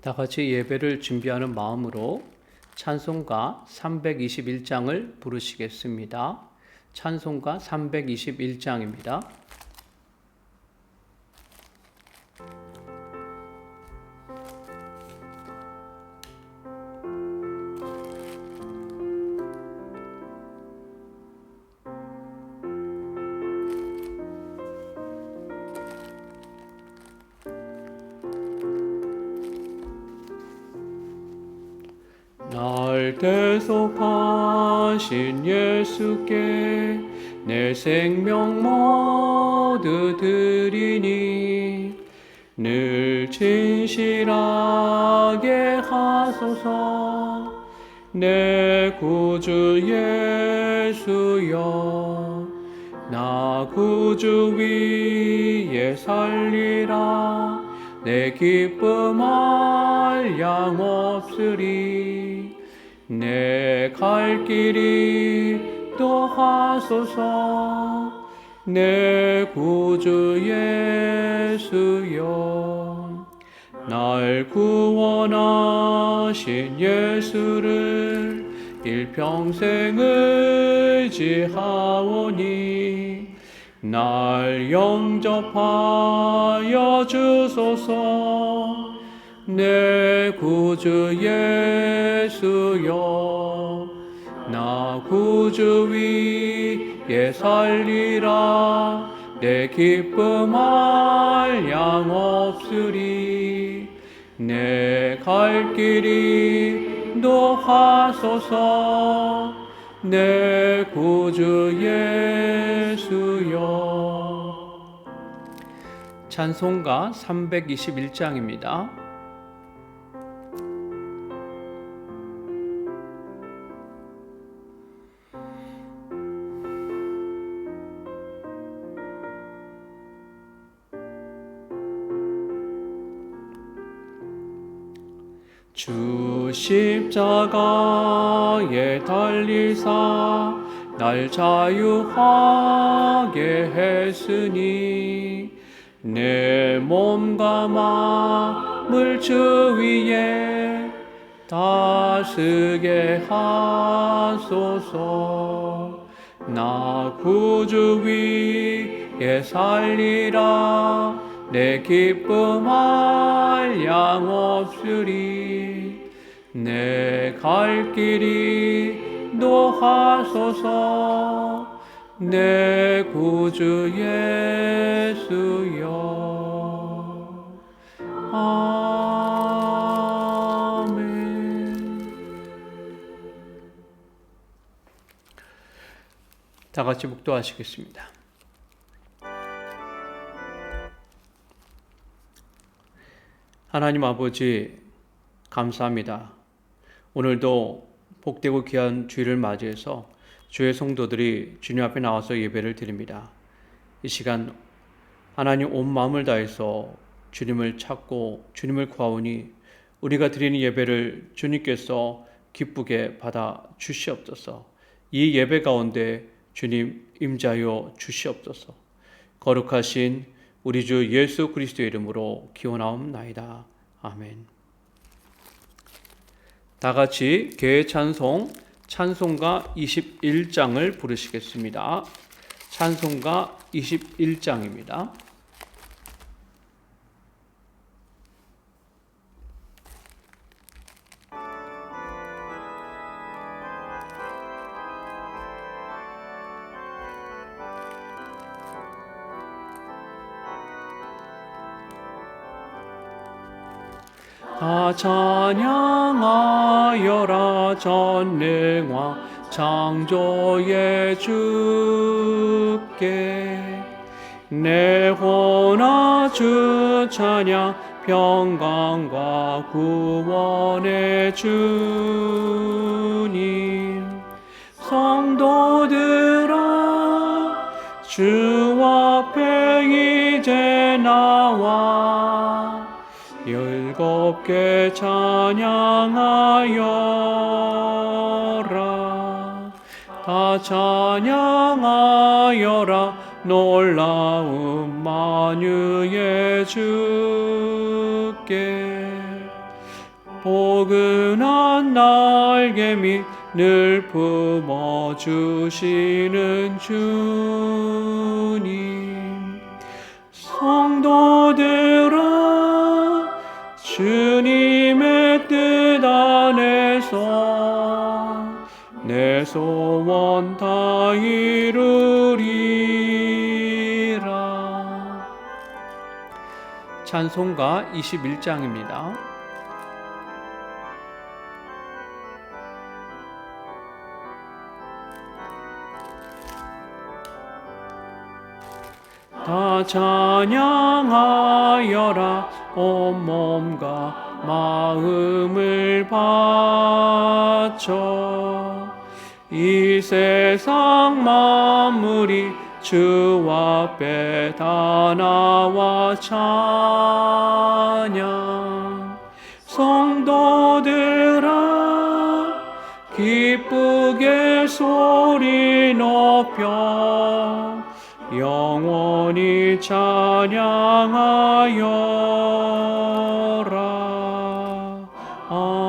다 같이 예배를 준비하는 마음으로 찬송가 321장을 부르시겠습니다. 찬송가 321장입니다. 날 대속하신 예수께 내 생명 모두 드리니 늘 진실하게 하소서. 내 구주 예수여, 나 구주 위에 살리라. 내 기쁨 한량 없으리. 내 갈 길이 또 하소서. 내 구주 예수여, 날 구원하신 예수를 일평생 의지하오니 날 영접하여 주소서. 내 구주 예수여, 나 구주 위에 살리라. 내 기쁨 한량 없으리. 내 갈 길이 노하소서. 내 구주 예수여. 찬송가 321장입니다. 주 십자가에 달리사 날 자유하게 했으니 내 몸과 마음을 주 위에 다스게 하소서. 나 구주 위에 살리라. 내 기쁨 한량 없으리. 내 갈 길이 노하소서. 내 구주 예수여. 아멘. 다 같이 묵도하시겠습니다. 하나님 아버지, 감사합니다. 오늘도 복되고 귀한 주일을 맞이해서 주의 성도들이 주님 앞에 나와서 예배를 드립니다. 이 시간 하나님 온 마음을 다해서 주님을 찾고 주님을 구하오니 우리가 드리는 예배를 주님께서 기쁘게 받아 주시옵소서. 이 예배 가운데 주님 임자여 주시옵소서. 거룩하신 우리 주 예수 그리스도의 이름으로 기원하옵나이다. 아멘. 다 같이 개의 찬송 찬송가 21장을 부르시겠습니다. 찬송가 21장입니다. 다 찬양하여라. 전능왕 창조의 주께 내 혼아 주 찬양. 평강과 구원의 주님. 성도들아, 주 앞에 이제 나와 즐겁게 찬양하여라. 다 찬양하여라. 놀라운 만유의 주께 포근한 날개미 늘 품어주시는 주님. 성도들아 주님의 뜻 안에서 내 소원 다 이루리라. 찬송가 21장입니다. 다 찬양하여라 온 몸과 마음을 바쳐 이 세상 만물이 주 앞에 다 나와 찬양. 성도들아 기쁘게 소리 높여 영원히 찬양하여라. 아멘.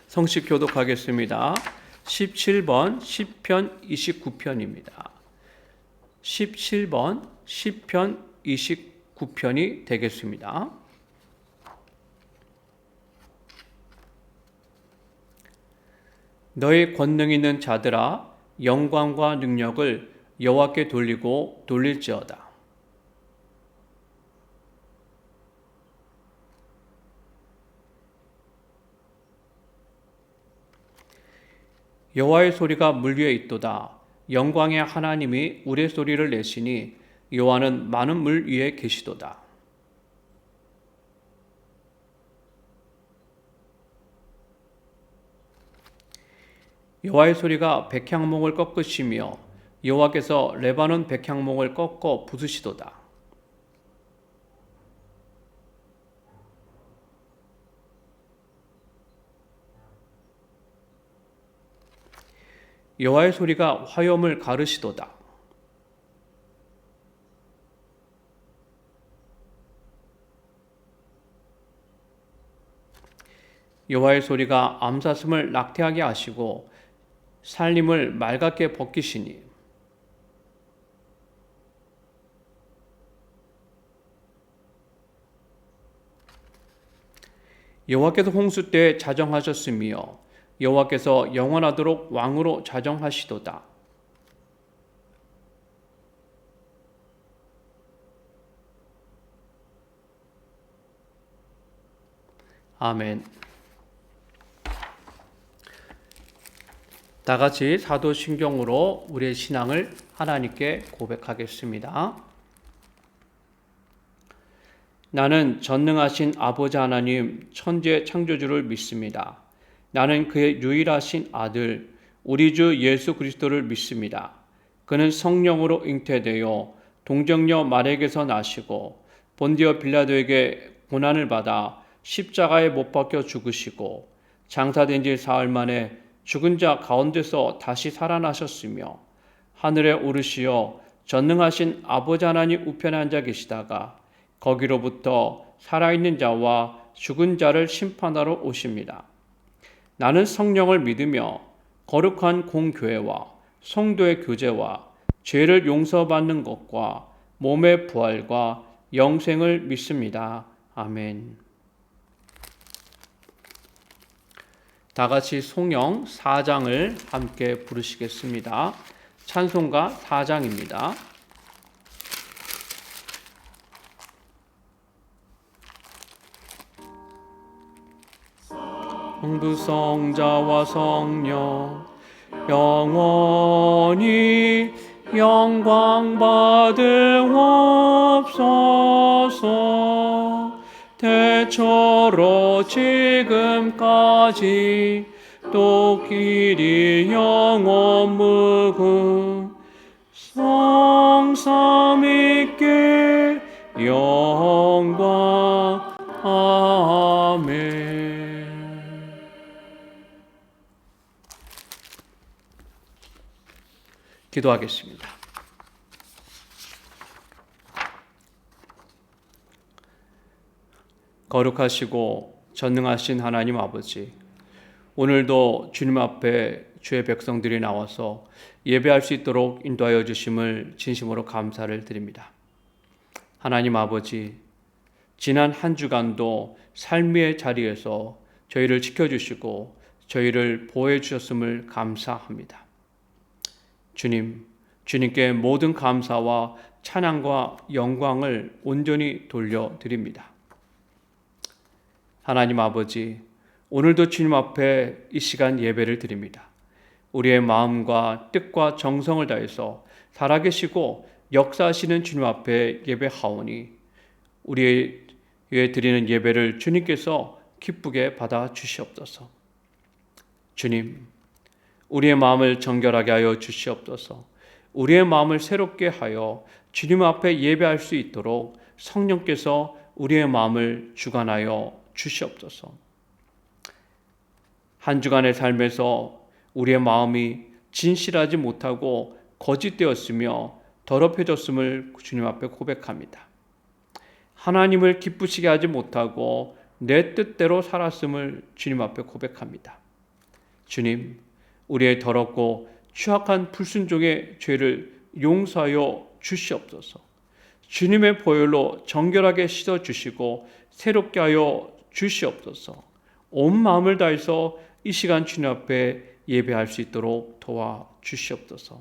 성식 교독하겠습니다. 17번 시편 29편입니다. 17번 시편 29편이 되겠습니다. 너희 권능 있는 자들아 영광과 능력을 여호와께 돌리고 돌릴지어다. 여호와의 소리가 물 위에 있도다. 영광의 하나님이 우레소리를 내시니 여호와는 많은 물 위에 계시도다. 여호와의 소리가 백향목을 꺾으시며 여호와께서 레바논 백향목을 꺾어 부수시도다. 여호와의 소리가 화염을 가르시도다. 여호와의 소리가 암사슴을 낙태하게 하시고 살림을 맑게 벗기시니 여호와께서 홍수 때 자정하셨으며 여호와께서 영원하도록 왕으로 자정하시도다. 아멘. 다 같이 사도신경으로 우리의 신앙을 하나님께 고백하겠습니다. 나는 전능하신 아버지 하나님 천지의 창조주를 믿습니다. 나는 그의 유일하신 아들 우리 주 예수 그리스도를 믿습니다. 그는 성령으로 잉태되어 동정녀 마리아에게서 나시고 본디오 빌라도에게 고난을 받아 십자가에 못 박혀 죽으시고 장사된 지 사흘 만에 죽은 자 가운데서 다시 살아나셨으며 하늘에 오르시어 전능하신 아버지 하나님 우편에 앉아 계시다가 거기로부터 살아있는 자와 죽은 자를 심판하러 오십니다. 나는 성령을 믿으며 거룩한 공교회와 성도의 교제와 죄를 용서받는 것과 몸의 부활과 영생을 믿습니다. 아멘. 다 같이 송영 4장을 함께 부르시겠습니다. 찬송가 4장입니다. 성부 성자와 성령 영원히 영광 받으옵소서. 대초로 지금까지 또 길이 영원 무궁 성삼위께 영광. 아멘. 기도하겠습니다. 거룩하시고 전능하신 하나님 아버지, 오늘도 주님 앞에 주의 백성들이 나와서 예배할 수 있도록 인도하여 주심을 진심으로 감사를 드립니다. 하나님 아버지, 지난 한 주간도 삶의 자리에서 저희를 지켜주시고 저희를 보호해 주셨음을 감사합니다. 주님께 모든 감사와 찬양과 영광을 온전히 돌려드립니다. 하나님 아버지, 오늘도 주님 앞에 이 시간 예배를 드립니다. 우리의 마음과 뜻과 정성을 다해서 살아계시고 역사하시는 주님 앞에 예배하오니 우리의 드리는 예배를 주님께서 기쁘게 받아 주시옵소서. 주님, 우리의 마음을 정결하게 하여 주시옵소서. 우리의 마음을 새롭게 하여 주님 앞에 예배할 수 있도록 성령께서 우리의 마음을 주관하여 주시옵소서. 한 주간의 삶에서 우리의 마음이 진실하지 못하고 거짓되었으며 더럽혀졌음을 주님 앞에 고백합니다. 하나님을 기쁘시게 하지 못하고 내 뜻대로 살았음을 주님 앞에 고백합니다. 주님, 우리의 더럽고 추악한 불순종의 죄를 용서하여 주시옵소서. 주님의 보혈로 정결하게 씻어주시고 새롭게 하여 주시옵소서. 온 마음을 다해서 이 시간 주님 앞에 예배할 수 있도록 도와주시옵소서.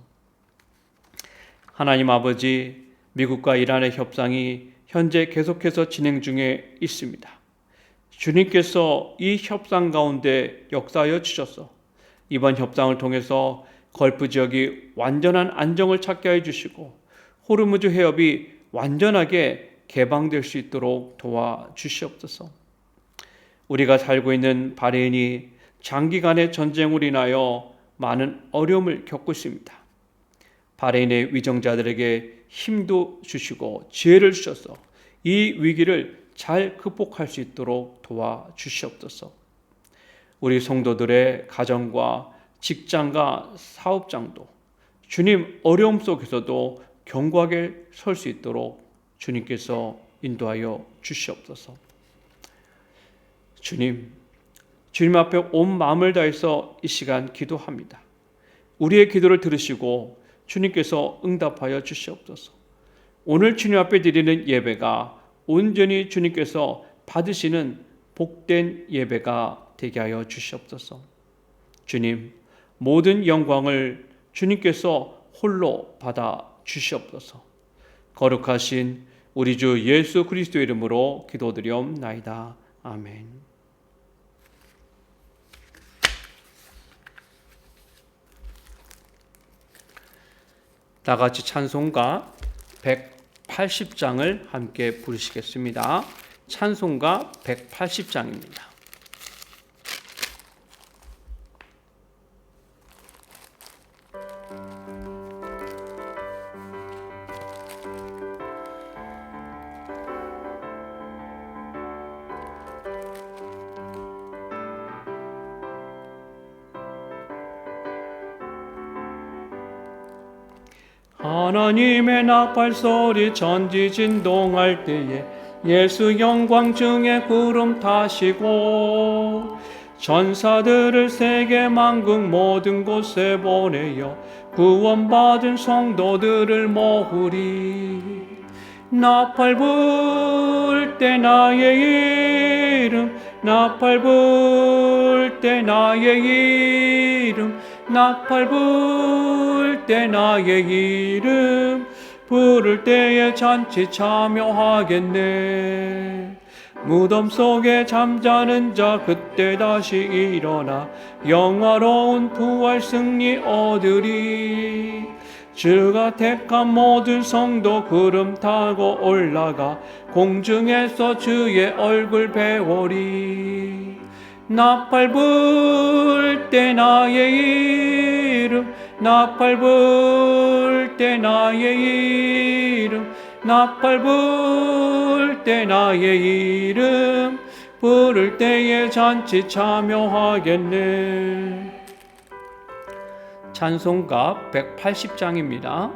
하나님 아버지, 미국과 이란의 협상이 현재 계속해서 진행 중에 있습니다. 주님께서 이 협상 가운데 역사하여 주셔서 이번 협상을 통해서 걸프 지역이 완전한 안정을 찾게 해주시고 호르무즈 해협이 완전하게 개방될 수 있도록 도와주시옵소서. 우리가 살고 있는 바레인이 장기간의 전쟁으로 인하여 많은 어려움을 겪고 있습니다. 바레인의 위정자들에게 힘도 주시고 지혜를 주셔서 이 위기를 잘 극복할 수 있도록 도와주시옵소서. 우리 성도들의 가정과 직장과 사업장도 주님 어려움 속에서도 견고하게 설 수 있도록 주님께서 인도하여 주시옵소서. 주님 앞에 온 마음을 다해서 이 시간 기도합니다. 우리의 기도를 들으시고 주님께서 응답하여 주시옵소서. 오늘 주님 앞에 드리는 예배가 온전히 주님께서 받으시는 복된 예배가 되게 하여 주시옵소서. 주님, 모든 영광을 주님께서 홀로 받아 주시옵소서. 거룩하신 우리 주 예수 그리스도의 이름으로 기도드리옵나이다. 아멘. 다 같이 찬송가 180장을 함께 부르시겠습니다. 찬송가 180장입니다. 하나님의 나팔소리 전지진동할 때에 예수 영광 중에 구름 타시고 전사들을 세계 만국 모든 곳에 보내어 구원받은 성도들을 모으리. 나팔 불 때 나의 이름, 나팔 불 때 나의 이름, 나팔 불 때 나의 이름 부를 때에 잔치 참여하겠네. 무덤 속에 잠자는 자 그때 다시 일어나 영화로운 부활 승리 얻으리. 주가 택한 모든 성도 구름 타고 올라가 공중에서 주의 얼굴 배우리. 나팔 불 때 나의 이름, 나팔 불 때 나의 이름, 나팔 불 때 나의 이름 부를 때에 잔치 참여하겠네. 찬송가 180장입니다.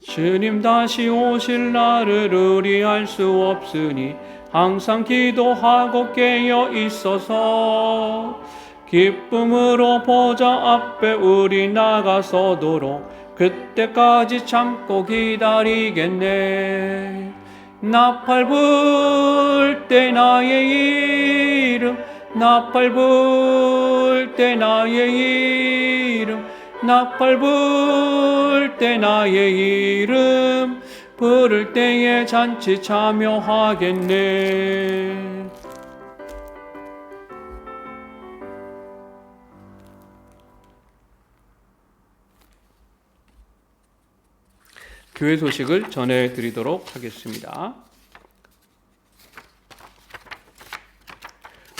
주님 다시 오실 날을 의리할 수 없으니 항상 기도하고 깨어 있어서 기쁨으로 보좌 앞에 우리 나가서도록 그때까지 참고 기다리겠네. 나팔 불 때 나의 이름, 나팔 불 때 나의 이름, 나팔 불 때 나의 이름 부를 때에 잔치 참여하겠네. 교회 소식을 전해드리도록 하겠습니다.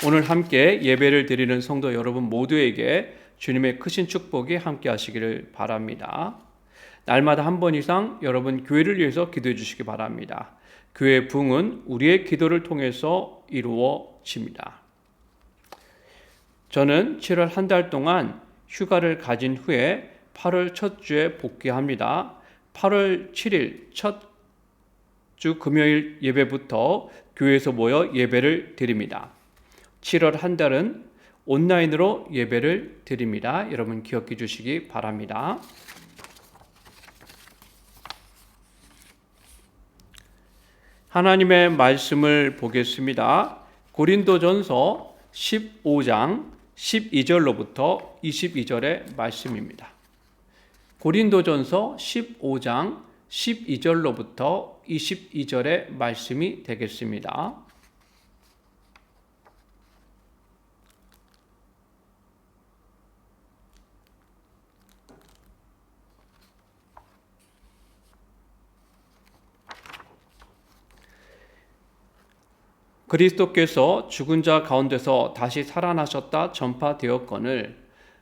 오늘 함께 예배를 드리는 성도 여러분 모두에게 주님의 크신 축복이 함께 하시기를 바랍니다. 날마다 한 번 이상 여러분 교회를 위해서 기도해 주시기 바랍니다. 교회의 부흥은 우리의 기도를 통해서 이루어집니다. 저는 7월 한 달 동안 휴가를 가진 후에 8월 첫 주에 복귀합니다. 8월 7일 첫 주 금요일 예배부터 교회에서 모여 예배를 드립니다. 7월 한 달은 온라인으로 예배를 드립니다. 여러분 기억해 주시기 바랍니다. 하나님의 말씀을 보겠습니다. 고린도전서 15장 12절로부터 22절의 말씀입니다. 고린도전서 15장 12절로부터 22절의 말씀이 되겠습니다. 그리스도께서 죽은 자 가운데서 다시 살아나셨다 전파되었거늘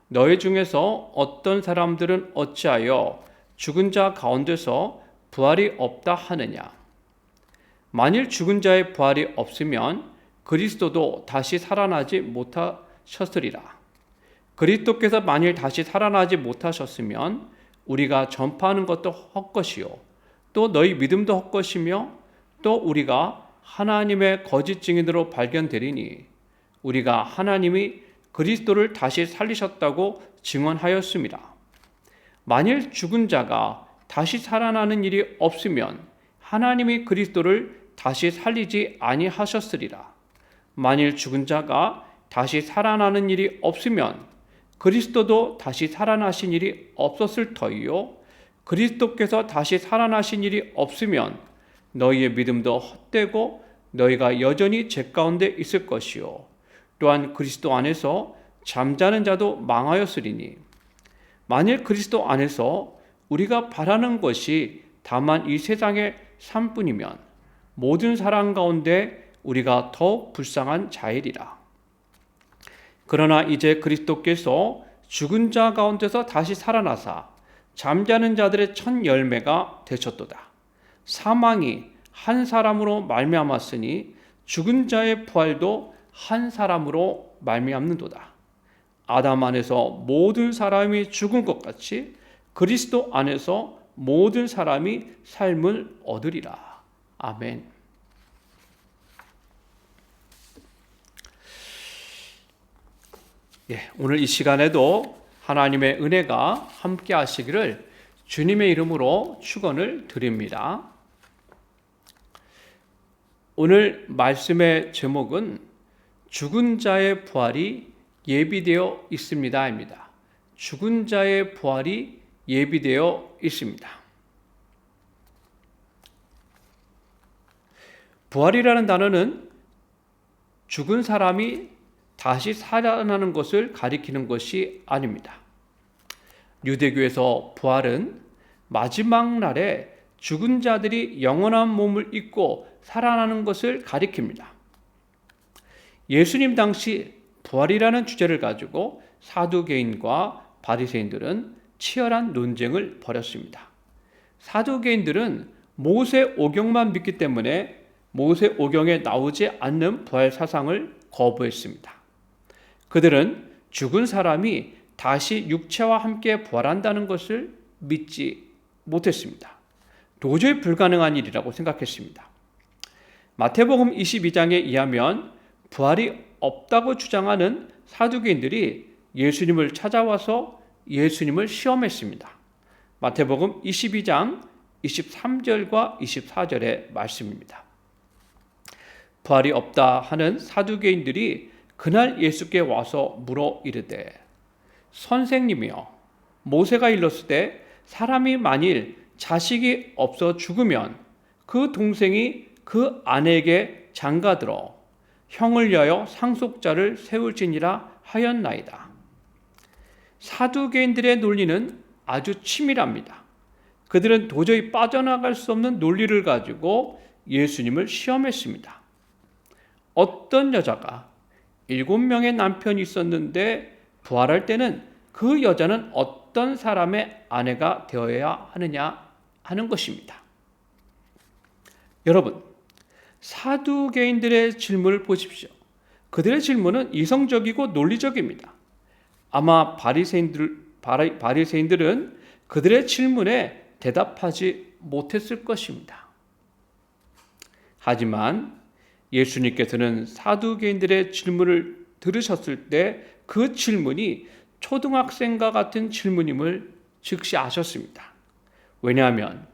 너희 중에서 어떤 사람들은 어찌하여 죽은 자 가운데서 부활이 없다 하느냐. 만일 죽은 자의 부활이 없으면 그리스도도 다시 살아나지 못하셨으리라. 그리스도께서 만일 다시 살아나지 못하셨으면 우리가 전파하는 것도 헛것이요 또 너희 믿음도 헛것이며 또 우리가 하나님의 거짓 증인으로 발견되리니 우리가 하나님이 그리스도를 다시 살리셨다고 증언하였습니다. 만일 죽은 자가 다시 살아나는 일이 없으면 하나님이 그리스도를 다시 살리지 아니하셨으리라. 만일 죽은 자가 다시 살아나는 일이 없으면 그리스도도 다시 살아나신 일이 없었을 터이요 그리스도께서 다시 살아나신 일이 없으면 너희의 믿음도 헛되고 너희가 여전히 죄 가운데 있을 것이요 또한 그리스도 안에서 잠자는 자도 망하였으리니 만일 그리스도 안에서 우리가 바라는 것이 다만 이 세상의 삶뿐이면 모든 사람 가운데 우리가 더욱 불쌍한 자이리라. 그러나 이제 그리스도께서 죽은 자 가운데서 다시 살아나사 잠자는 자들의 첫 열매가 되셨도다. 사망이 한 사람으로 말미암았으니 죽은 자의 부활도 한 사람으로 말미암는도다. 아담 안에서 모든 사람이 죽은 것 같이 그리스도 안에서 모든 사람이 삶을 얻으리라. 아멘. 오늘 이 시간에도 하나님의 은혜가 함께 하시기를 주님의 이름으로 축원을 드립니다. 오늘 말씀의 제목은 죽은 자의 부활이 예비되어 있습니다입니다. 죽은 자의 부활이 예비되어 있습니다. 부활이라는 단어는 죽은 사람이 다시 살아나는 것을 가리키는 것이 아닙니다. 유대교에서 부활은 마지막 날에 죽은 자들이 영원한 몸을 입고 살아나는 것을 가리킵니다. 예수님 당시 부활이라는 주제를 가지고 사두개인과 바리새인들은 치열한 논쟁을 벌였습니다. 사두개인들은 모세 오경만 믿기 때문에 모세 오경에 나오지 않는 부활 사상을 거부했습니다. 그들은 죽은 사람이 다시 육체와 함께 부활한다는 것을 믿지 못했습니다. 도저히 불가능한 일이라고 생각했습니다. 마태복음 22장에 의하면 부활이 없다고 주장하는 사두개인들이 예수님을 찾아와서 예수님을 시험했습니다. 마태복음 22장 23절과 24절의 말씀입니다. 부활이 없다 하는 사두개인들이 그날 예수께 와서 물어 이르되 선생님이여 모세가 일렀을 때 사람이 만일 자식이 없어 죽으면 그 동생이 그 아내에게 장가들어 형을 위하여 상속자를 세울지니라 하였나이다. 사두개인들의 논리는 아주 치밀합니다. 그들은 도저히 빠져나갈 수 없는 논리를 가지고 예수님을 시험했습니다. 어떤 여자가 7명의 남편이 있었는데 부활할 때는 그 여자는 어떤 사람의 아내가 되어야 하느냐 하는 것입니다. 여러분, 사두개인들의 질문을 보십시오. 그들의 질문은 이성적이고 논리적입니다. 아마 바리새인들은 그들의 질문에 대답하지 못했을 것입니다. 하지만 예수님께서는 사두개인들의 질문을 들으셨을 때 그 질문이 초등학생과 같은 질문임을 즉시 아셨습니다. 왜냐하면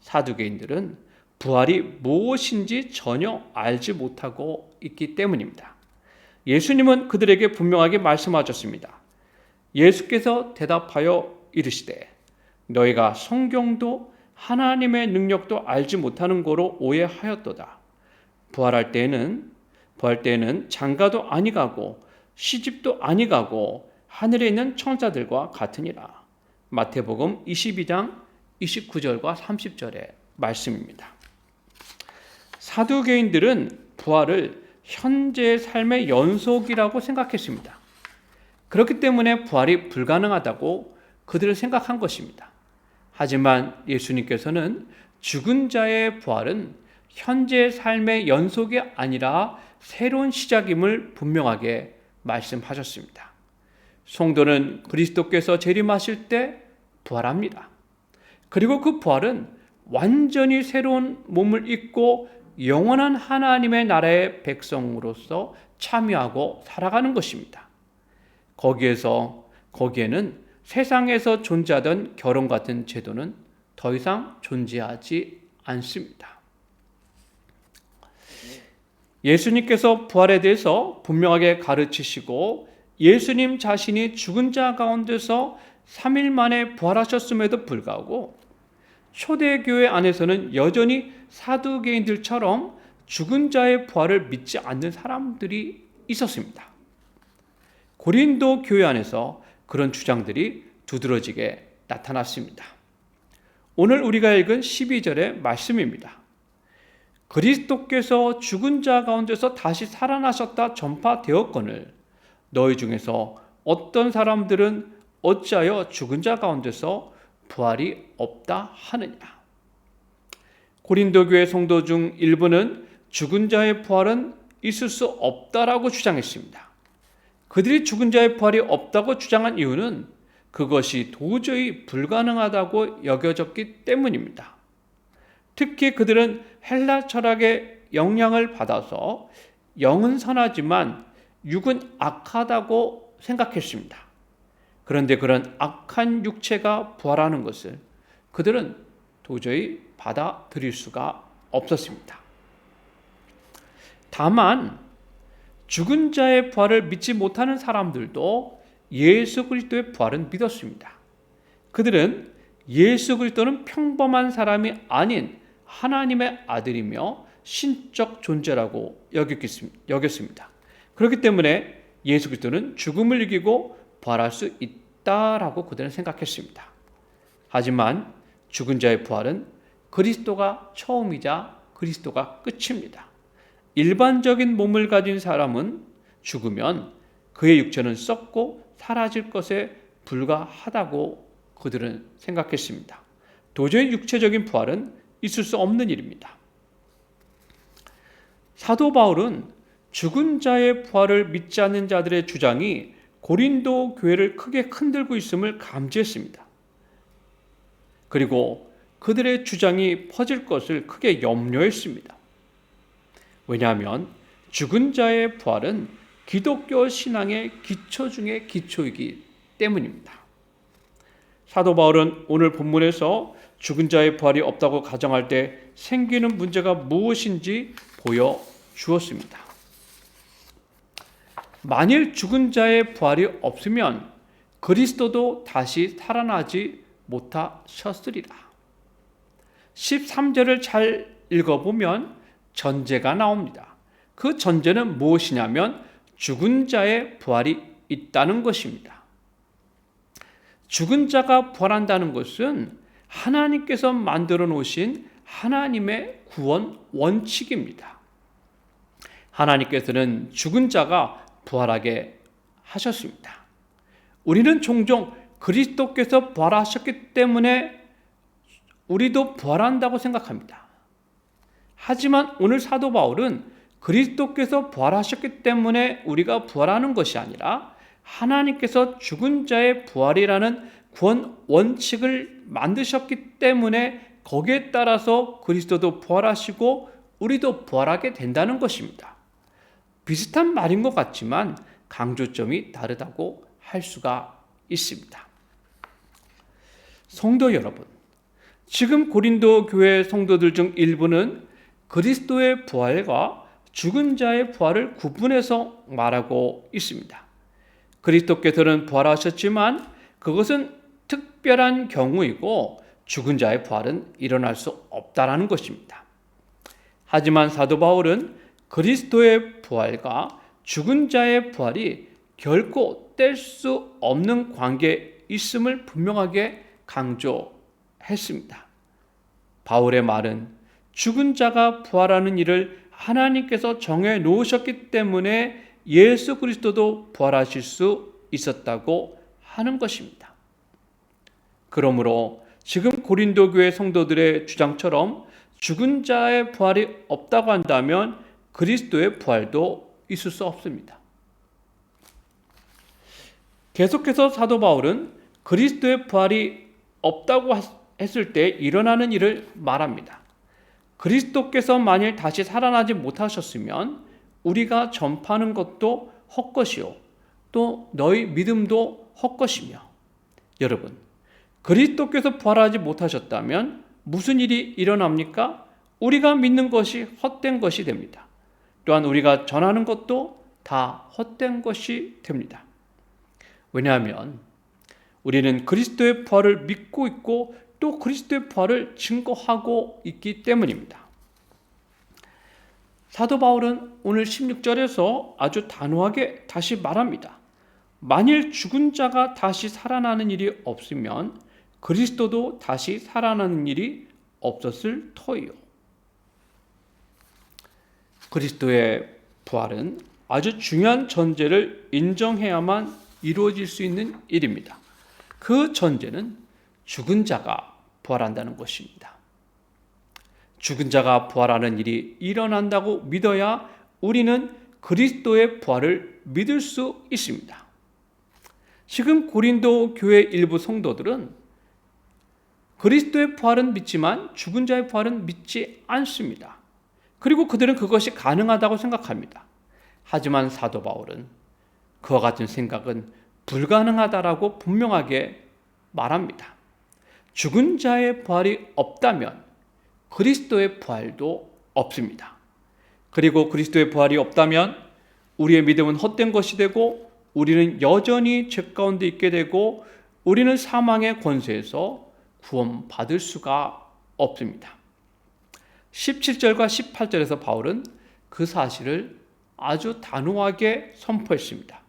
사두개인들은 부활이 무엇인지 전혀 알지 못하고 있기 때문입니다. 예수님은 그들에게 분명하게 말씀하셨습니다. 예수께서 대답하여 이르시되 너희가 성경도 하나님의 능력도 알지 못하는 거로 오해하였도다. 부활 때에는 장가도 아니가고 시집도 아니가고 하늘에 있는 천사들과 같으니라. 마태복음 22장 29절과 30절의 말씀입니다. 사두개인들은 부활을 현재의 삶의 연속이라고 생각했습니다. 그렇기 때문에 부활이 불가능하다고 그들은 생각한 것입니다. 하지만 예수님께서는 죽은 자의 부활은 현재의 삶의 연속이 아니라 새로운 시작임을 분명하게 말씀하셨습니다. 성도는 그리스도께서 재림하실 때 부활합니다. 그리고 그 부활은 완전히 새로운 몸을 입고 영원한 하나님의 나라의 백성으로서 참여하고 살아가는 것입니다. 거기에는 세상에서 존재하던 결혼 같은 제도는 더 이상 존재하지 않습니다. 예수님께서 부활에 대해서 분명하게 가르치시고 예수님 자신이 죽은 자 가운데서 3일 만에 부활하셨음에도 불구하고 초대교회 안에서는 여전히 사두개인들처럼 죽은 자의 부활을 믿지 않는 사람들이 있었습니다. 고린도 교회 안에서 그런 주장들이 두드러지게 나타났습니다. 오늘 우리가 읽은 12절의 말씀입니다. 그리스도께서 죽은 자 가운데서 다시 살아나셨다 전파되었거늘 너희 중에서 어떤 사람들은 어찌하여 죽은 자 가운데서 부활이 없다 하느냐. 고린도 교회 성도 중 일부는 죽은 자의 부활은 있을 수 없다라고 주장했습니다. 그들이 죽은 자의 부활이 없다고 주장한 이유는 그것이 도저히 불가능하다고 여겨졌기 때문입니다. 특히 그들은 헬라 철학의 영향을 받아서 영은 선하지만 육은 악하다고 생각했습니다. 그런데 그런 악한 육체가 부활하는 것을 그들은 도저히 받아들일 수가 없었습니다. 다만 죽은 자의 부활을 믿지 못하는 사람들도 예수 그리스도의 부활은 믿었습니다. 그들은 예수 그리스도는 평범한 사람이 아닌 하나님의 아들이며 신적 존재라고 여겼습니다. 그렇기 때문에 예수 그리스도는 죽음을 이기고 부활할 수 있다라고 그들은 생각했습니다. 하지만 죽은 자의 부활은 그리스도가 처음이자 그리스도가 끝입니다. 일반적인 몸을 가진 사람은 죽으면 그의 육체는 썩고 사라질 것에 불과하다고 그들은 생각했습니다. 도저히 육체적인 부활은 있을 수 없는 일입니다. 사도 바울은 죽은 자의 부활을 믿지 않는 자들의 주장이 고린도 교회를 크게 흔들고 있음을 감지했습니다. 그리고 그들의 주장이 퍼질 것을 크게 염려했습니다. 왜냐하면 죽은 자의 부활은 기독교 신앙의 기초 중의 기초이기 때문입니다. 사도 바울은 오늘 본문에서 죽은 자의 부활이 없다고 가정할 때 생기는 문제가 무엇인지 보여주었습니다. 만일 죽은 자의 부활이 없으면 그리스도도 다시 살아나지 못하셨으리라. 13절을 잘 읽어보면 전제가 나옵니다. 그 전제는 무엇이냐면 죽은 자의 부활이 있다는 것입니다. 죽은 자가 부활한다는 것은 하나님께서 만들어 놓으신 하나님의 구원 원칙입니다. 하나님께서는 죽은 자가 부활하게 하셨습니다. 우리는 종종 그리스도께서 부활하셨기 때문에 우리도 부활한다고 생각합니다. 하지만 오늘 사도 바울은 그리스도께서 부활하셨기 때문에 우리가 부활하는 것이 아니라 하나님께서 죽은 자의 부활이라는 구원 원칙을 만드셨기 때문에 거기에 따라서 그리스도도 부활하시고 우리도 부활하게 된다는 것입니다. 비슷한 말인 것 같지만 강조점이 다르다고 할 수가 있습니다. 성도 여러분, 지금 고린도 교회 성도들 중 일부는 그리스도의 부활과 죽은 자의 부활을 구분해서 말하고 있습니다. 그리스도께서는 부활하셨지만 그것은 특별한 경우이고 죽은 자의 부활은 일어날 수 없다라는 것입니다. 하지만 사도 바울은 그리스도의 부활과 죽은 자의 부활이 결코 뗄 수 없는 관계에 있음을 분명하게 강조했습니다. 바울의 말은 죽은 자가 부활하는 일을 하나님께서 정해 놓으셨기 때문에 예수 그리스도도 부활하실 수 있었다고 하는 것입니다. 그러므로 지금 고린도 교회 성도들의 주장처럼 죽은 자의 부활이 없다고 한다면 그리스도의 부활도 있을 수 없습니다. 계속해서 사도 바울은 그리스도의 부활이 없다고 했을 때 일어나는 일을 말합니다. 그리스도께서 만일 다시 살아나지 못하셨으면 우리가 전파하는 것도 헛것이요 또 너희 믿음도 헛것이며. 여러분, 그리스도께서 부활하지 못하셨다면 무슨 일이 일어납니까? 우리가 믿는 것이 헛된 것이 됩니다. 또한 우리가 전하는 것도 다 헛된 것이 됩니다. 왜냐하면 우리는 그리스도의 부활을 믿고 있고 또 그리스도의 부활을 증거하고 있기 때문입니다. 사도 바울은 오늘 16절에서 아주 단호하게 다시 말합니다. 만일 죽은 자가 다시 살아나는 일이 없으면 그리스도도 다시 살아나는 일이 없었을 터이요. 그리스도의 부활은 아주 중요한 전제를 인정해야만 이루어질 수 있는 일입니다. 그 전제는 죽은 자가 부활한다는 것입니다. 죽은 자가 부활하는 일이 일어난다고 믿어야 우리는 그리스도의 부활을 믿을 수 있습니다. 지금 고린도 교회 일부 성도들은 그리스도의 부활은 믿지만 죽은 자의 부활은 믿지 않습니다. 그리고 그들은 그것이 가능하다고 생각합니다. 하지만 사도 바울은 그와 같은 생각은 불가능하다라고 분명하게 말합니다. 죽은 자의 부활이 없다면 그리스도의 부활도 없습니다. 그리고 그리스도의 부활이 없다면 우리의 믿음은 헛된 것이 되고 우리는 여전히 죄 가운데 있게 되고 우리는 사망의 권세에서 구원받을 수가 없습니다. 17절과 18절에서 바울은 그 사실을 아주 단호하게 선포했습니다.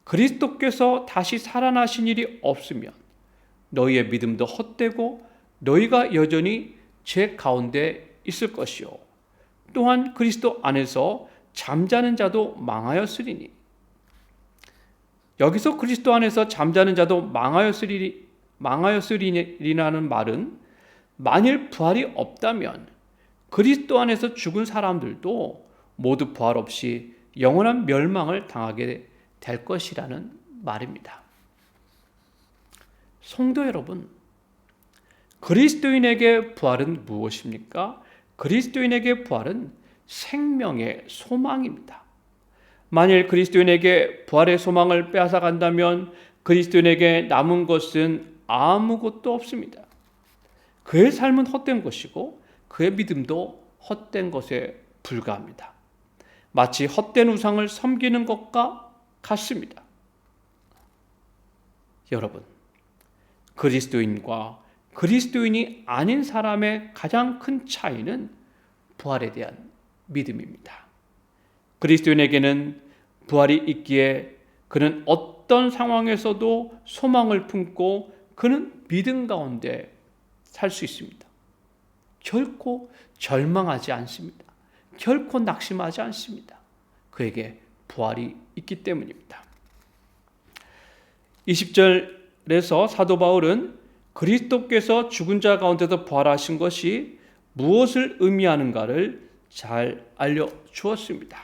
그리스도께서 다시 살아나신 일이 없으면 너희의 믿음도 헛되고 너희가 여전히 죄 가운데 있을 것이요 또한 그리스도 안에서 잠자는 자도 망하였으리니. 여기서 그리스도 안에서 잠자는 자도 망하였으리라는 말은 만일 부활이 없다면 그리스도 안에서 죽은 사람들도 모두 부활 없이 영원한 멸망을 당하게 될 것이라는 말입니다. 성도 여러분, 그리스도인에게 부활은 무엇입니까? 그리스도인에게 부활은 생명의 소망입니다. 만일 그리스도인에게 부활의 소망을 빼앗아 간다면 그리스도인에게 남은 것은 아무것도 없습니다. 그의 삶은 헛된 것이고 그의 믿음도 헛된 것에 불과합니다. 마치 헛된 우상을 섬기는 것과 같습니다. 여러분, 그리스도인과 그리스도인이 아닌 사람의 가장 큰 차이는 부활에 대한 믿음입니다. 그리스도인에게는 부활이 있기에 그는 어떤 상황에서도 소망을 품고 그는 믿음 가운데 살 수 있습니다. 결코 절망하지 않습니다. 결코 낙심하지 않습니다. 그에게 부활이 있기 때문입니다. 20절에서 사도 바울은 그리스도께서 죽은 자 가운데서 부활하신 것이 무엇을 의미하는가를 잘 알려주었습니다.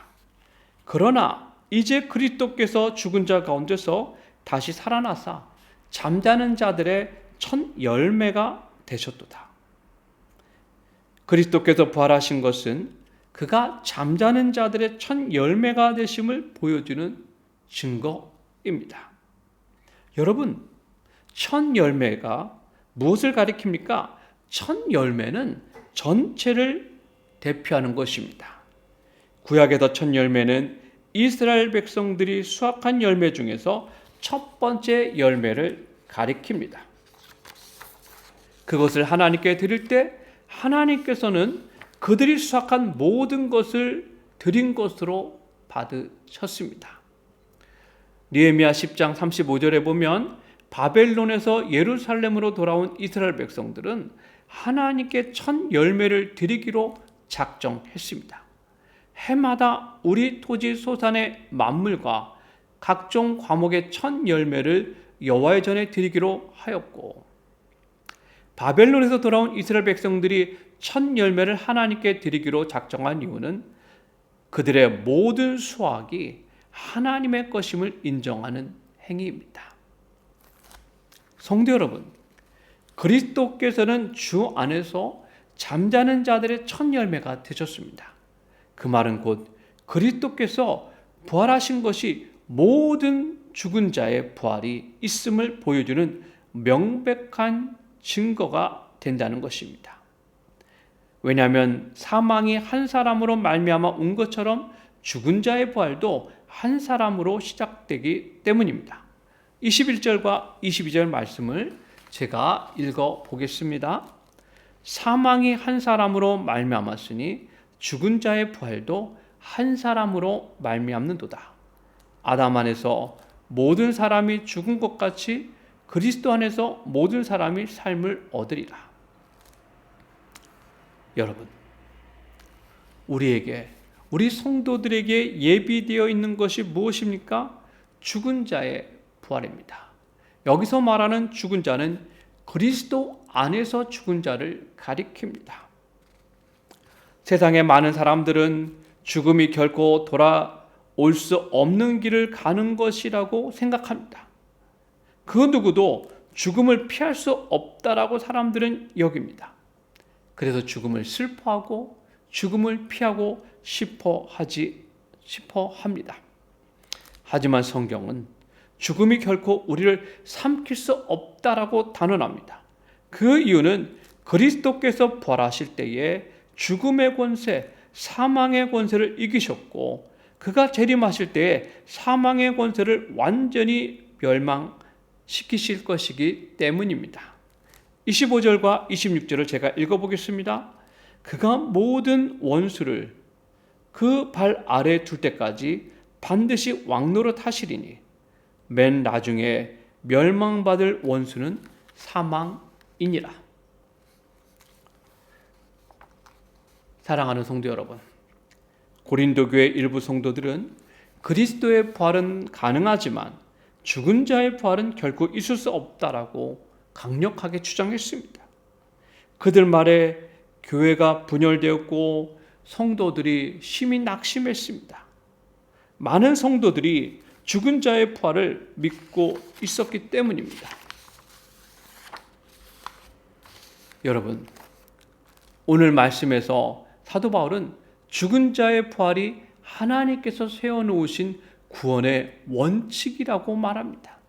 그러나 이제 그리스도께서 죽은 자 가운데서 다시 살아나사 잠자는 자들의 첫 열매가 되셨도다. 그리스도께서 부활하신 것은 그가 잠자는 자들의 첫 열매가 되심을 보여주는 증거입니다. 여러분, 첫 열매가 무엇을 가리킵니까? 첫 열매는 전체를 대표하는 것입니다. 구약에서 첫 열매는 이스라엘 백성들이 수확한 열매 중에서 첫 번째 열매를 가리킵니다. 그것을 하나님께 드릴 때 하나님께서는 그들이 수확한 모든 것을 드린 것으로 받으셨습니다. 느헤미야 10장 35절에 보면 바벨론에서 예루살렘으로 돌아온 이스라엘 백성들은 하나님께 첫 열매를 드리기로 작정했습니다. 해마다 우리 토지 소산의 만물과 각종 과목의 첫 열매를 여호와의 전에 드리기로 하였고, 바벨론에서 돌아온 이스라엘 백성들이 첫 열매를 하나님께 드리기로 작정한 이유는 그들의 모든 수확이 하나님의 것임을 인정하는 행위입니다. 성도 여러분, 그리스도께서는 주 안에서 잠자는 자들의 첫 열매가 되셨습니다. 그 말은 곧 그리스도께서 부활하신 것이 모든 죽은 자의 부활이 있음을 보여주는 명백한 증거가 된다는 것입니다. 왜냐하면 사망이 한 사람으로 말미암아 온 것처럼 죽은 자의 부활도 한 사람으로 시작되기 때문입니다. 21절과 22절 말씀을 제가 읽어 보겠습니다. 사망이 한 사람으로 말미암았으니 죽은 자의 부활도 한 사람으로 말미암는도다. 아담 안에서 모든 사람이 죽은 것 같이 그리스도 안에서 모든 사람이 삶을 얻으리라. 여러분, 우리 성도들에게 예비되어 있는 것이 무엇입니까? 죽은 자의 부활입니다. 여기서 말하는 죽은 자는 그리스도 안에서 죽은 자를 가리킵니다. 세상의 많은 사람들은 죽음이 결코 돌아올 수 없는 길을 가는 것이라고 생각합니다. 그 누구도 죽음을 피할 수 없다라고 사람들은 여깁니다. 그래서 죽음을 슬퍼하고 죽음을 피하고 싶어 합니다. 하지만 성경은 죽음이 결코 우리를 삼킬 수 없다라고 단언합니다. 그 이유는 그리스도께서 부활하실 때에 죽음의 권세, 사망의 권세를 이기셨고 그가 재림하실 때에 사망의 권세를 완전히 멸망시키실 것이기 때문입니다. 25절과 26절을 제가 읽어보겠습니다. 그가 모든 원수를 그 발 아래 둘 때까지 반드시 왕노릇 하시리니 맨 나중에 멸망받을 원수는 사망이니라. 사랑하는 성도 여러분, 고린도 교회 일부 성도들은 그리스도의 부활은 가능하지만 죽은 자의 부활은 결코 있을 수 없다라고 강력하게 주장했습니다. 그들 말에 교회가 분열되었고 성도들이 심히 낙심했습니다. 많은 성도들이 죽은 자의 부활을 믿고 있었기 때문입니다. 여러분, 오늘 말씀에서 사도 바울은 죽은 자의 부활이 하나님께서 세워놓으신 구원의 원칙이라고 말합니다.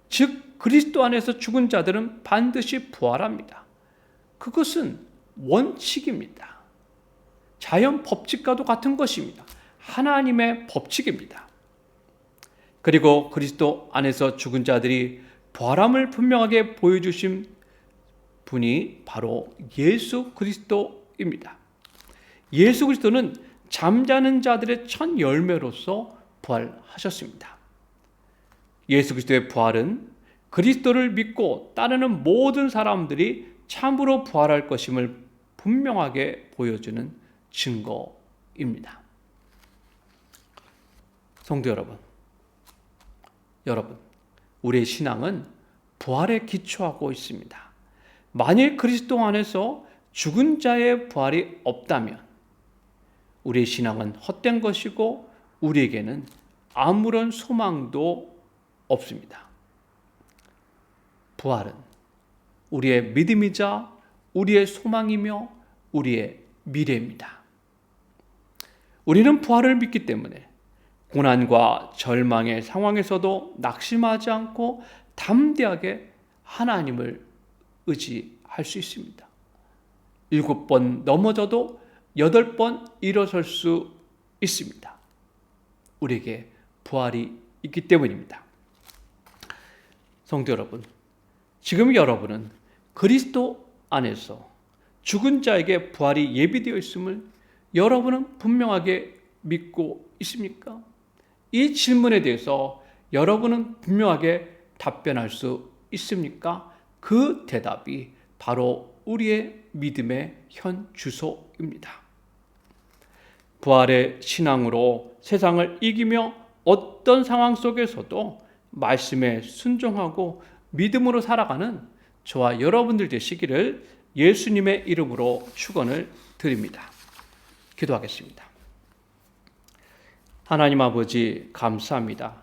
즉 그리스도 안에서 죽은 자들은 반드시 부활합니다. 그것은 원칙입니다. 자연 법칙과도 같은 것입니다. 하나님의 법칙입니다. 그리고 그리스도 안에서 죽은 자들이 부활함을 분명하게 보여주신 분이 바로 예수 그리스도입니다. 예수 그리스도는 잠자는 자들의 첫 열매로서 부활하셨습니다. 예수 그리스도의 부활은 그리스도를 믿고 따르는 모든 사람들이 참으로 부활할 것임을 분명하게 보여주는 증거입니다. 성도 여러분, 우리의 신앙은 부활에 기초하고 있습니다. 만일 그리스도 안에서 죽은 자의 부활이 없다면 우리의 신앙은 헛된 것이고 우리에게는 아무런 소망도 없습니다. 부활은 우리의 믿음이자 우리의 소망이며 우리의 미래입니다. 우리는 부활을 믿기 때문에 고난과 절망의 상황에서도 낙심하지 않고 담대하게 하나님을 의지할 수 있습니다. 7번 넘어져도 8번 일어설 수 있습니다. 우리에게 부활이 있기 때문입니다. 성도 여러분, 지금 여러분은 그리스도 안에서 죽은 자에게 부활이 예비되어 있음을 여러분은 분명하게 믿고 있습니까? 이 질문에 대해서 여러분은 분명하게 답변할 수 있습니까? 그 대답이 바로 우리의 믿음의 현 주소입니다. 부활의 신앙으로 세상을 이기며 어떤 상황 속에서도 말씀에 순종하고 믿음으로 살아가는 저와 여러분들 되시기를 예수님의 이름으로 축원을 드립니다. 기도하겠습니다. 하나님 아버지 감사합니다.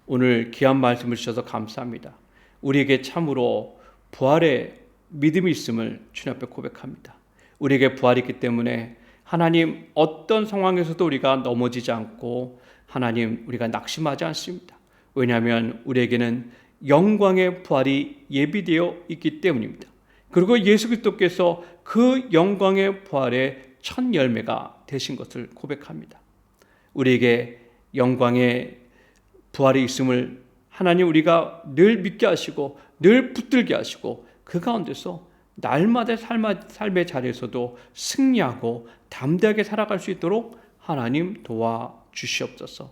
오늘 귀한 말씀을 주셔서 감사합니다. 우리에게 참으로 부활의 믿음이 있음을 주님 앞에 고백합니다. 우리에게 부활이 있기 때문에 하나님 어떤 상황에서도 우리가 넘어지지 않고 하나님 우리가 낙심하지 않습니다. 왜냐하면 우리에게는 영광의 부활이 예비되어 있기 때문입니다. 그리고 예수 그리스도께서 그 영광의 부활의 첫 열매가 되신 것을 고백합니다. 우리에게 영광의 부활이 있음을 하나님 우리가 늘 믿게 하시고 늘 붙들게 하시고 그 가운데서 날마다 삶의 자리에서도 승리하고 담대하게 살아갈 수 있도록 하나님 도와주시옵소서.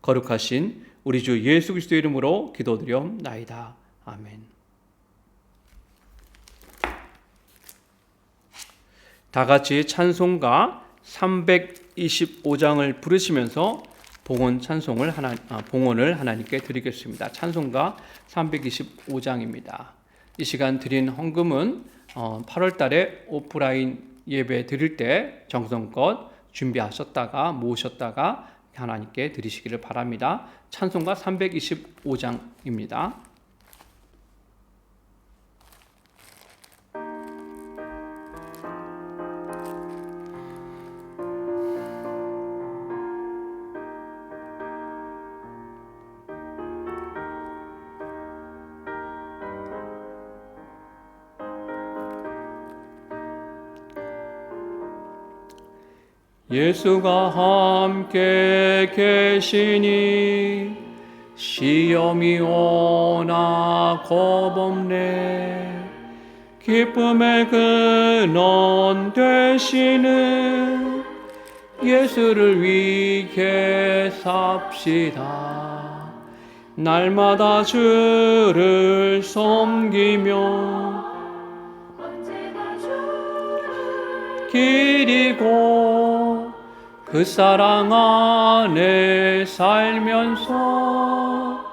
거룩하신 우리 주 예수 그리스도 이름으로 기도드리옵나이다. 아멘. 다 같이 찬송가 325장을 부르시면서 봉헌을 하나님께 드리겠습니다. 찬송가 325장입니다. 이 시간 드린 헌금은 8월 달에 오프라인 예배 드릴 때 정성껏 준비하셨다가 모으셨다가 하나님께 드리시기를 바랍니다. 찬송가 325장입니다. 예수가 함께 계시니 시험이 오나 겁없네. 기쁨의 근원 되시는 예수를 위해 삽시다. 날마다 주를 섬기며 기리고 그 사랑 안에 살면서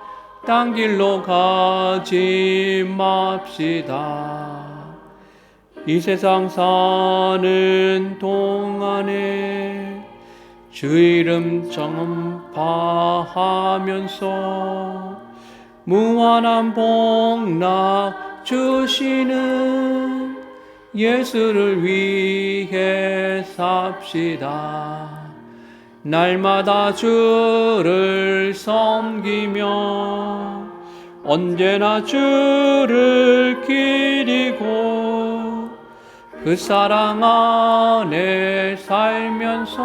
딴 길로 가지 맙시다. 이 세상 사는 동안에 주 이름 전파하면서 무한한 복락 주시는 예수를 위해 삽시다. 날마다 주를 섬기며 언제나 주를 기리고 그 사랑 안에 살면서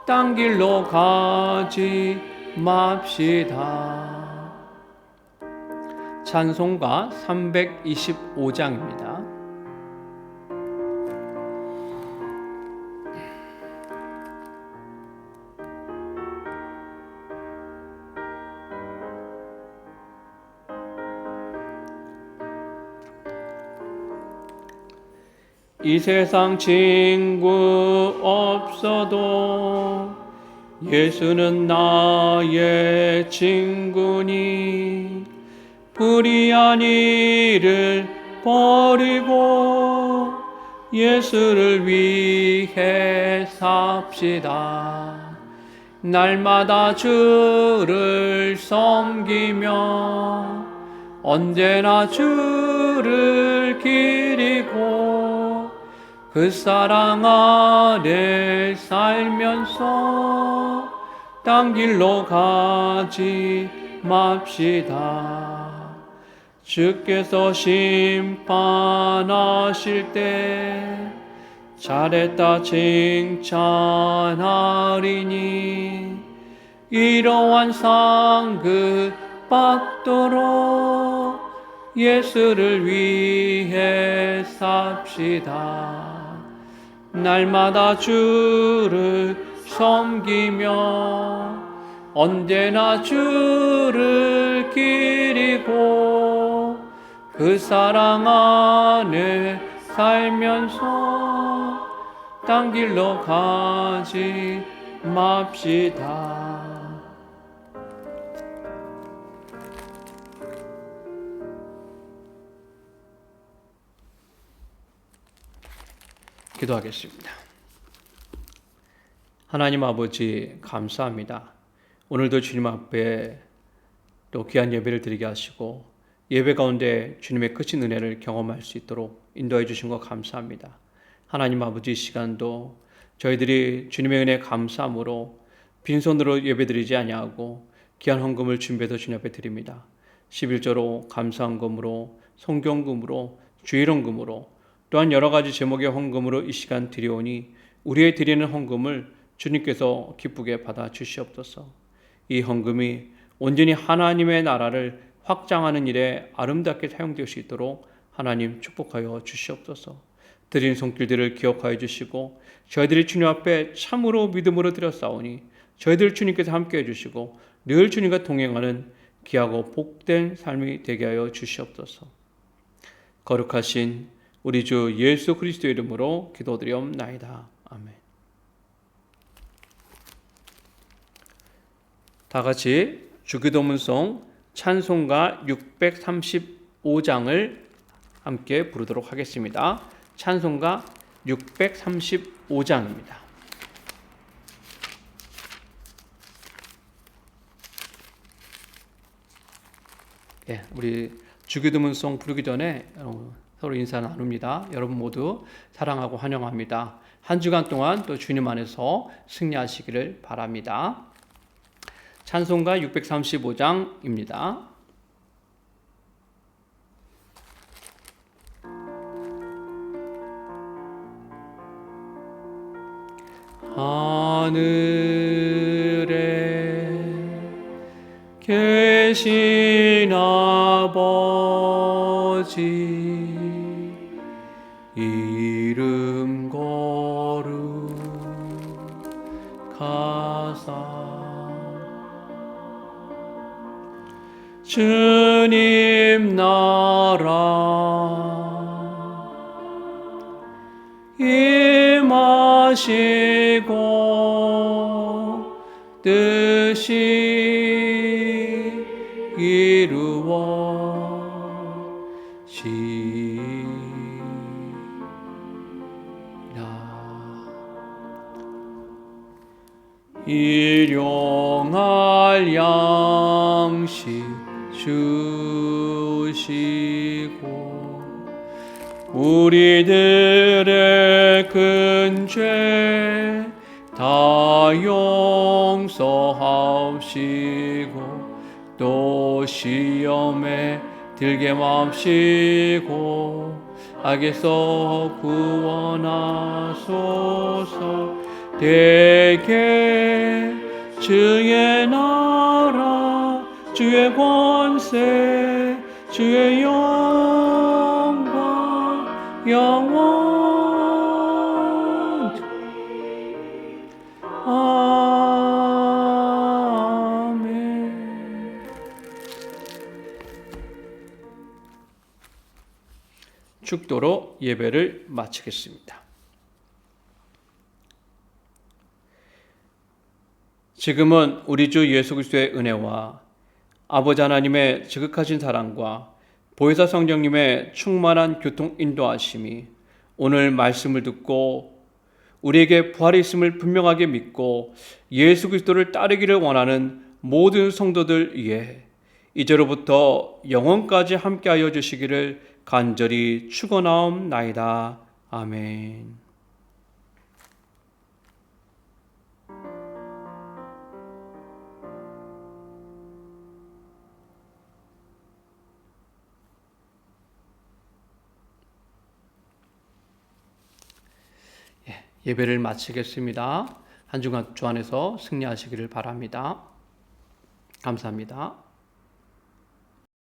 딴 길로 가지 맙시다. 찬송가 325장입니다. 이 세상 친구 없어도 예수는 나의 친구니 불의한 일을 버리고 예수를 위해 삽시다. 날마다 주를 섬기며 언제나 주를 기리고 그 사랑 아래 살면서 딴 길로 가지 맙시다. 주께서 심판하실 때 잘했다 칭찬하리니 이러한 상급 받도록 예수를 위해 삽시다. 날마다 주를 섬기며 언제나 주를 기리고 그 사랑 안에 살면서 딴 길로 가지 맙시다. 기도하겠습니다. 하나님 아버지 감사합니다. 오늘도 주님 앞에 또 귀한 예배를 드리게 하시고 예배 가운데 주님의 크신 은혜를 경험할 수 있도록 인도해 주신 것 감사합니다. 하나님 아버지 이 시간도 저희들이 주님의 은혜에 감사함으로 빈손으로 예배드리지 아니하고 귀한 헌금을 준비해서 주님 앞에 드립니다. 11조로 감사헌금으로 성경금으로 주일헌금으로 또한 여러 가지 제목의 헌금으로 이 시간 드리오니 우리의 드리는 헌금을 주님께서 기쁘게 받아 주시옵소서. 이 헌금이 온전히 하나님의 나라를 확장하는 일에 아름답게 사용될 수 있도록 하나님 축복하여 주시옵소서. 드린 손길들을 기억하여 주시고 저희들이 주님 앞에 참으로 믿음으로 드렸사오니 저희들 주님께서 함께해 주시고 늘 주님과 동행하는 귀하고 복된 삶이 되게 하여 주시옵소서. 거룩하신 우리 주 예수 그리스도 이름으로 기도드리옵나이다. 아멘. 다 같이 주기도문송 찬송가 635장을 함께 부르도록 하겠습니다. 찬송가 635장입니다. 예, 우리 주기도문송 부르기 전에 서로 인사 나눕니다. 여러분 모두 사랑하고 환영합니다. 한 주간 동안 또 주님 안에서 승리하시기를 바랍니다. 찬송가 635장입니다. 하늘에 계신 아버지 이름 거룩하사 주님 나라 임하시고 뜻이 일용할 양식 주시고 우리들의 큰 죄 다 용서하시고 또 시험에 들게 마시고 악에서 구원하소서. 대개 주의 나라 주의 권세 주의 영광 영원 아멘. 축도로 예배를 마치겠습니다. 지금은 우리 주 예수 그리스도의 은혜와 아버지 하나님의 지극하신 사랑과 보혜사 성령님의 충만한 교통 인도하심이 오늘 말씀을 듣고 우리에게 부활이 있음을 분명하게 믿고 예수 그리스도를 따르기를 원하는 모든 성도들 위해 이제로부터 영원까지 함께하여 주시기를 간절히 축원하옵나이다. 아멘. 예배를 마치겠습니다. 한 주간 주 안에서 승리하시기를 바랍니다. 감사합니다.